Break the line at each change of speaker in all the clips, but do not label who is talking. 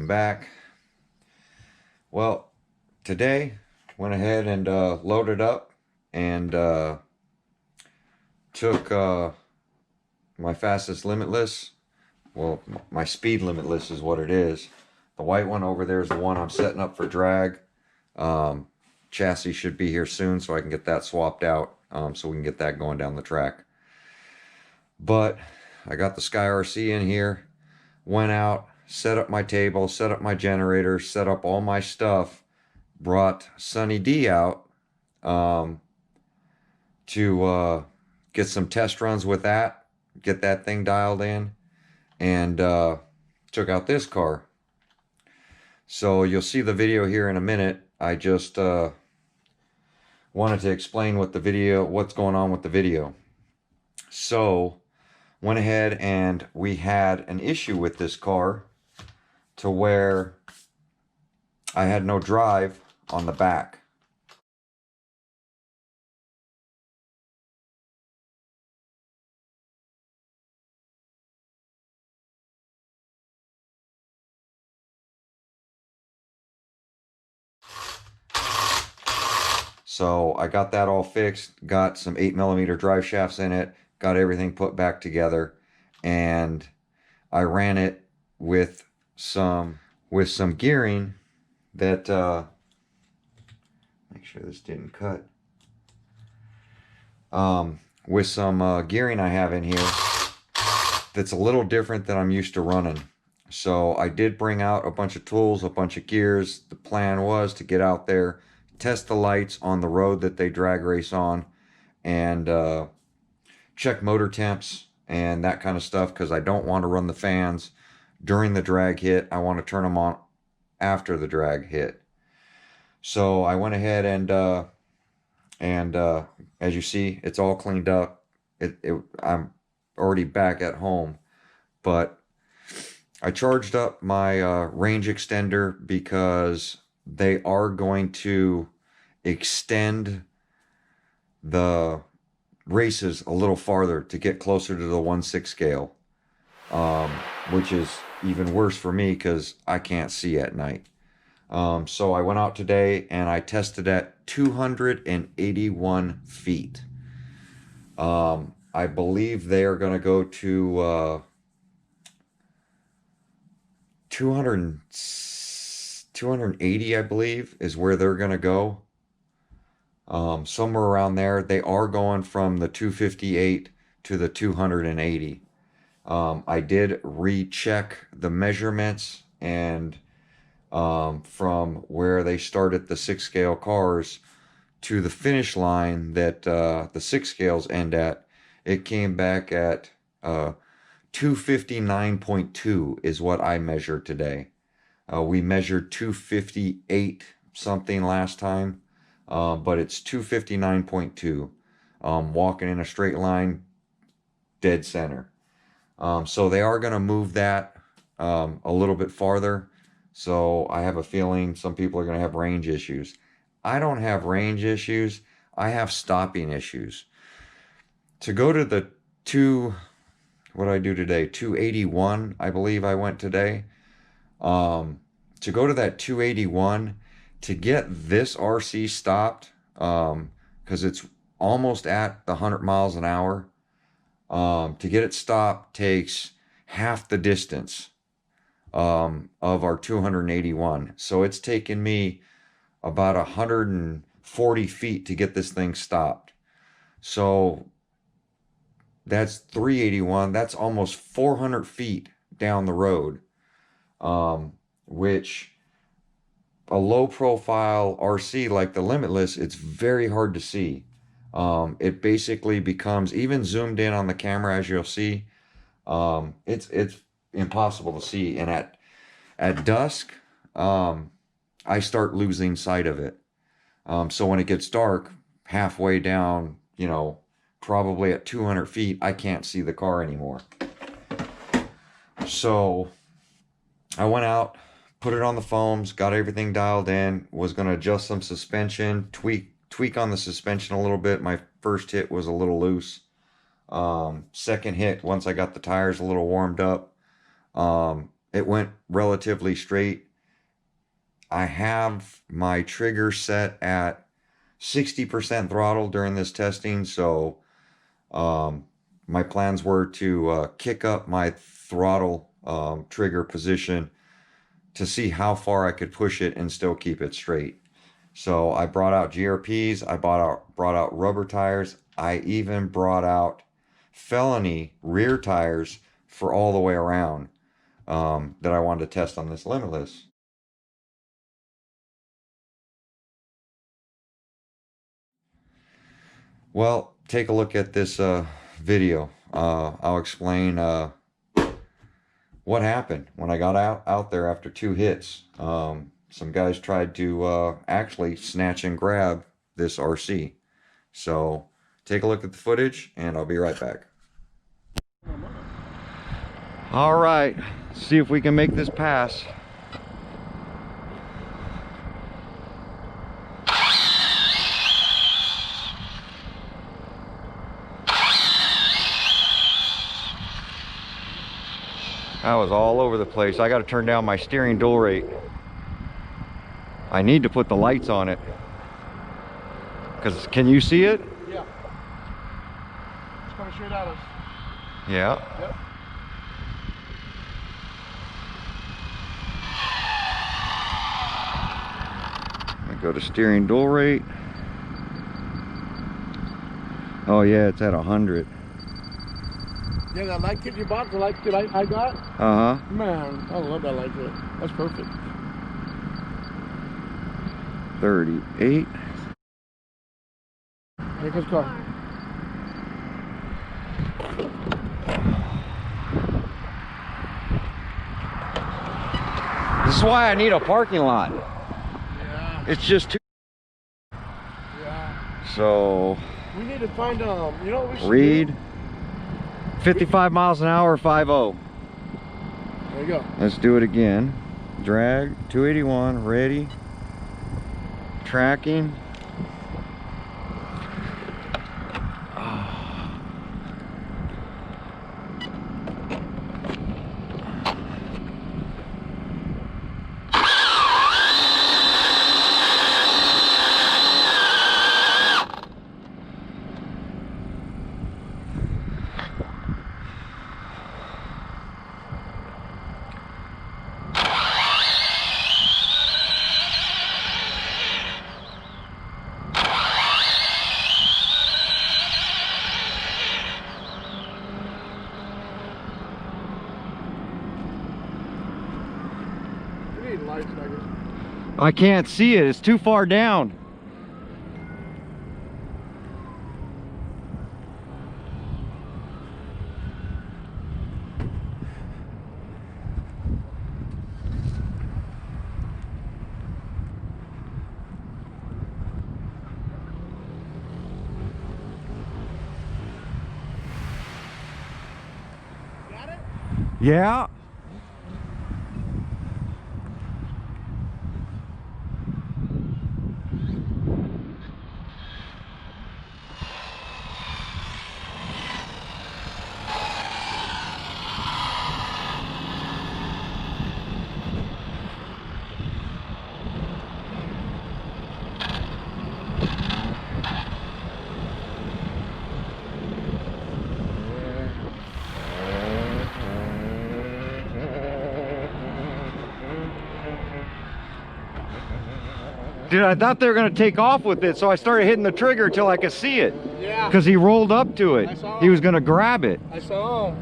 welcome back. Well, today went ahead and loaded up and took my fastest limitless. Well, my speed limitless is what it is. The white one over there is the one I'm setting up for drag. Chassis should be here soon, so I can get that swapped out, so we can get that going down the track. But I got the Sky RC in here, went out, set up my table, set up my generator, set up all my stuff, brought Sunny D out to get some test runs with that, get that thing dialed in, and took out this car. So you'll see the video here in a minute. I just wanted to explain what's going on with the video. So went ahead and we had an issue with this car to where I had no drive on the back. So I got that all fixed, got some 8mm drive shafts in it, got everything put back together, and I ran it with some gearing that make sure this didn't cut. With some gearing I have in here that's a little different than I'm used to running. So I did bring out a bunch of tools, a bunch of gears. The plan was to get out there, test the lights on the road that they drag race on, and check motor temps and that kind of stuff, because I don't want to run the fans during the drag hit. I want to turn them on after the drag hit. So I went ahead and as you see, it's all cleaned up. I'm already back at home, but I charged up my range extender because they are going to extend the races a little farther to get closer to the 1/6 scale, which is even worse for me because I can't see at night. So I went out today and I tested at 281 feet. I believe they are going to go to 280, I believe, is where they're going to go. Somewhere around there. They are going from the 258 to the 280. I did recheck the measurements, and from where they started the 6 scale cars to the finish line that the 6 scales end at, it came back at 259.2 is what I measured today. We measured 258 something last time, but it's 259.2. Walking in a straight line, dead center. So they are going to move that a little bit farther. So I have a feeling some people are going to have range issues. I don't have range issues. I have stopping issues. To go to the what did I do today? 281, I believe I went today. To go to that 281, to get this RC stopped, because it's almost at the 100 miles an hour, to get it stopped takes half the distance of our 281. So it's taken me about 140 feet to get this thing stopped. So that's 381. That's almost 400 feet down the road, which a low profile RC like the Limitless, it's very hard to see. It basically becomes, even zoomed in on the camera, as you'll see, it's impossible to see. And at dusk, I start losing sight of it. So when it gets dark, halfway down, probably at 200 feet, I can't see the car anymore. So I went out, put it on the foams, got everything dialed in, was going to adjust some suspension, tweak on the suspension a little bit. My first hit was a little loose. Second hit, once I got the tires a little warmed up, it went relatively straight. I have my trigger set at 60% throttle during this testing, so my plans were to kick up my throttle trigger position to see how far I could push it and still keep it straight. So I brought out GRPs, I brought out rubber tires, I even brought out Felony rear tires for all the way around that I wanted to test on this Limitless. Well, take a look at this video. I'll explain what happened when I got out there after 2 hits. Some guys tried to actually snatch and grab this RC. So take a look at the footage and I'll be right back. All right, see if we can make this pass. I was all over the place. I got to turn down my steering dual rate. I need to put the lights on it. Because, can you see it?
Yeah. It's coming straight at us.
Yeah.
Yep.
I go to steering dual rate. Oh yeah, it's at 100.
Yeah, that light kit you bought, the light kit I got?
Uh-huh.
Man, I love that light kit. That's perfect.
38.
Here comes the car.
This is why I need a parking lot.
Yeah.
It's just too...
Yeah.
So...
We need to find, you know what we should
Read.
do?
55 miles an hour, 5-0.
There you go.
Let's do it again. Drag, 281, ready. Tracking.
We need lights, Nugget.
I can't see it, it's too far down.
Got it?
Yeah. Dude, I thought they were going to take off with it, so I started hitting the trigger until I could see it.
Yeah.
Because he rolled up to it.
I saw
He
him.
was going to grab it.
I saw him.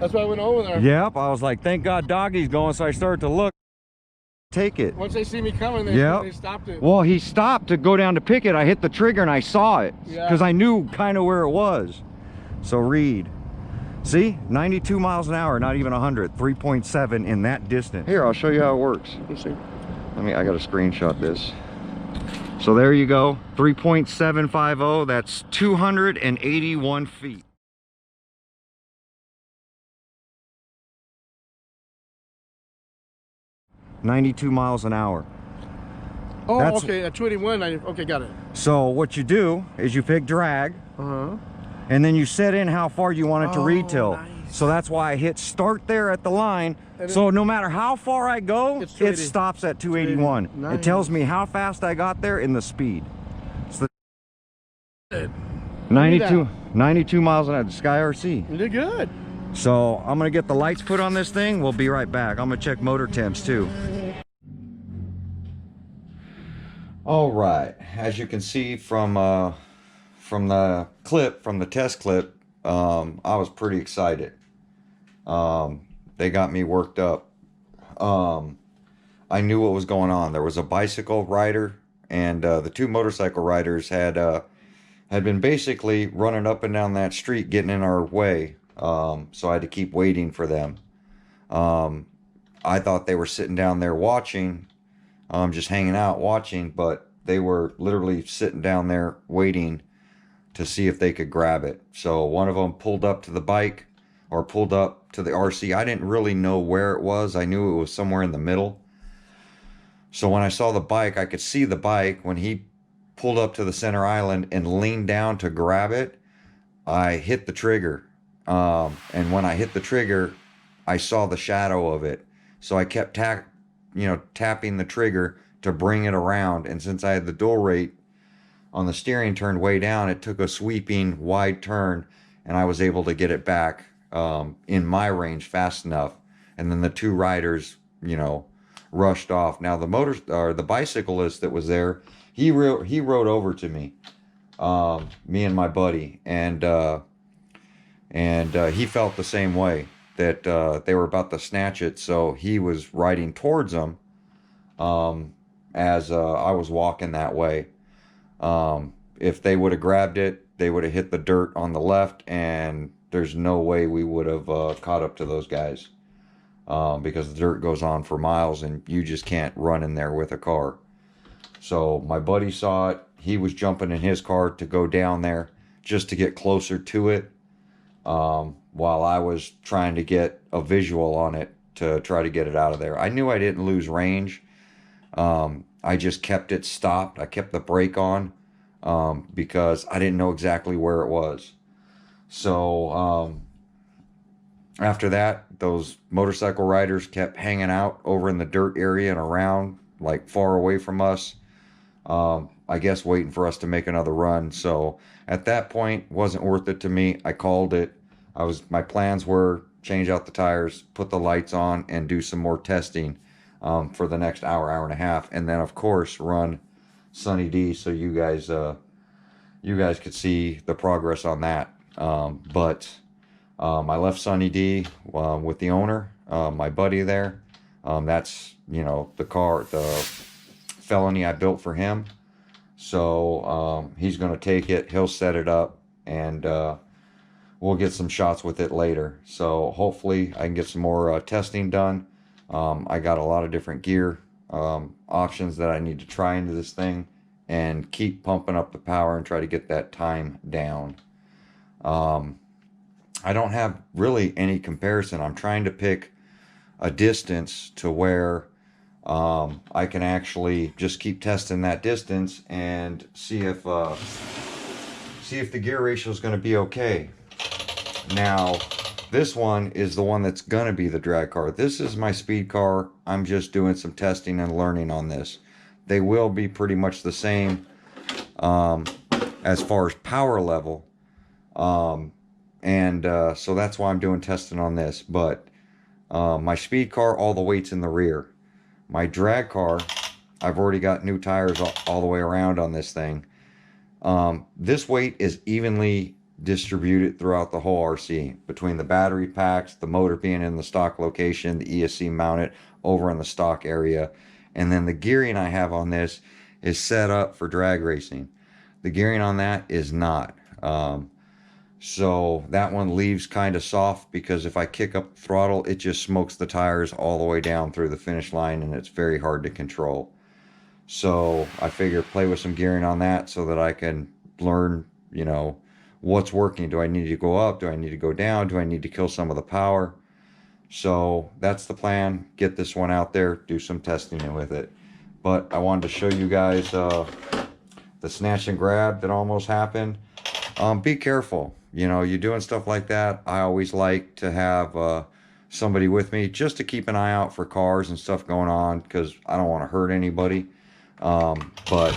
That's why I went over there.
Yep, I was like, thank God Doggy's going, so I started to look. Take it.
Once they see me coming, they stopped it.
Well, he stopped to go down to pick it. I hit the trigger and I saw it.
Yeah.
Because I knew kind of where it was. So read. See? 92 miles an hour, not even 100. 3.7 in that distance. Here, I'll show you how it works.
Let's see.
I gotta screenshot this. So there you go, 3.750, that's 281 feet. $92 miles an hour.
Oh,
That's-
okay, at 281, okay, got it.
So what you do is you pick drag,
Uh-huh.
and then you set in how far you want it to read till.
Nice.
So that's why I hit start there at the line. So no matter how far I go, it stops at 281.
Nice.
It tells me how fast I got there and the speed. So
Good.
92 miles an hour, the Sky RC.
You did good.
So I'm gonna get the lights put on this thing. We'll be right back. I'm gonna check motor temps too. All right, as you can see from the test clip, I was pretty excited. They got me worked up. I knew what was going on. There was a bicycle rider, and the two motorcycle riders had been basically running up and down that street, getting in our way. So I had to keep waiting for them. I thought they were sitting down there watching, just hanging out watching, but they were literally sitting down there waiting to see if they could grab it. So one of them pulled up to the bike, or pulled up to the RC. I didn't really know where it was. I knew it was somewhere in the middle. So when I saw the bike, I could see the bike. When he pulled up to the center island and leaned down to grab it, I hit the trigger. And when I hit the trigger, I saw the shadow of it. So I kept tapping the trigger to bring it around. And since I had the dual rate on the steering turned way down, it took a sweeping wide turn, and I was able to get it back in my range fast enough. And then the two riders, rushed off. Now the bicyclist that was there, he rode over to me, me and my buddy, and he felt the same way, that they were about to snatch it. So he was riding towards them as I was walking that way. If they would have grabbed it, they would have hit the dirt on the left, and there's no way we would have caught up to those guys, because the dirt goes on for miles and you just can't run in there with a car. So my buddy saw it. He was jumping in his car to go down there just to get closer to it, while I was trying to get a visual on it to try to get it out of there. I knew I didn't lose range. I just kept it stopped. I kept the brake on because I didn't know exactly where it was. So after that, those motorcycle riders kept hanging out over in the dirt area and around, like far away from us, I guess waiting for us to make another run. So at that point, wasn't worth it to me. I called it. My plans were change out the tires, put the lights on, and do some more testing for the next hour and a half, and then of course run Sunny D so you guys could see the progress on that. But I left Sunny D with the owner, my buddy there. That's the felony I built for him. So he's going to take it, he'll set it up, and we'll get some shots with it later. So hopefully I can get some more testing done. I got a lot of different gear options that I need to try into this thing and keep pumping up the power and try to get that time down. I don't have really any comparison. I'm trying to pick a distance to where I can actually just keep testing that distance and see if the gear ratio is going to be okay. Now, this one is the one that's going to be the drag car. This is my speed car. I'm just doing some testing and learning on this. They will be pretty much the same as far as power level. So that's why I'm doing testing on this. But my speed car, all the weight's in the rear. My drag car, I've already got new tires all the way around on this thing. This weight is evenly distributed throughout the whole RC, between the battery packs, the motor being in the stock location, the ESC mounted over in the stock area, and then the gearing I have on this is set up for drag racing. The gearing on that is not. So that one leaves kind of soft, because if I kick up the throttle, it just smokes the tires all the way down through the finish line, and it's very hard to control. So I figure play with some gearing on that so that I can learn, what's working. Do I need to go up? Do I need to go down? Do I need to kill some of the power? So that's the plan. Get this one out there, do some testing with it. But I wanted to show you guys the snatch and grab that almost happened. Be careful. You know, you're doing stuff like that. I always like to have somebody with me just to keep an eye out for cars and stuff going on because I don't want to hurt anybody. But,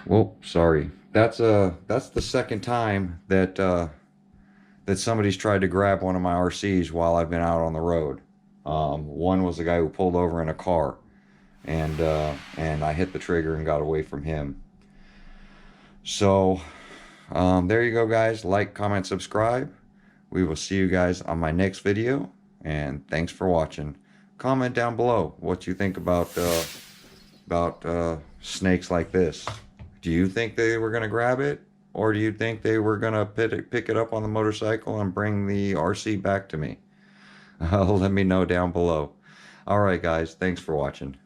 well, sorry. That's the second time that that somebody's tried to grab one of my RCs while I've been out on the road. One was a guy who pulled over in a car, and I hit the trigger and got away from him. So there you go, guys. Like, comment, subscribe. We will see you guys on my next video, and thanks for watching. Comment down below what you think about snakes like this. Do you think they were gonna grab it, or do you think they were gonna pick it up on the motorcycle and bring the RC back to me? Let me know down below. All right, guys. Thanks for watching.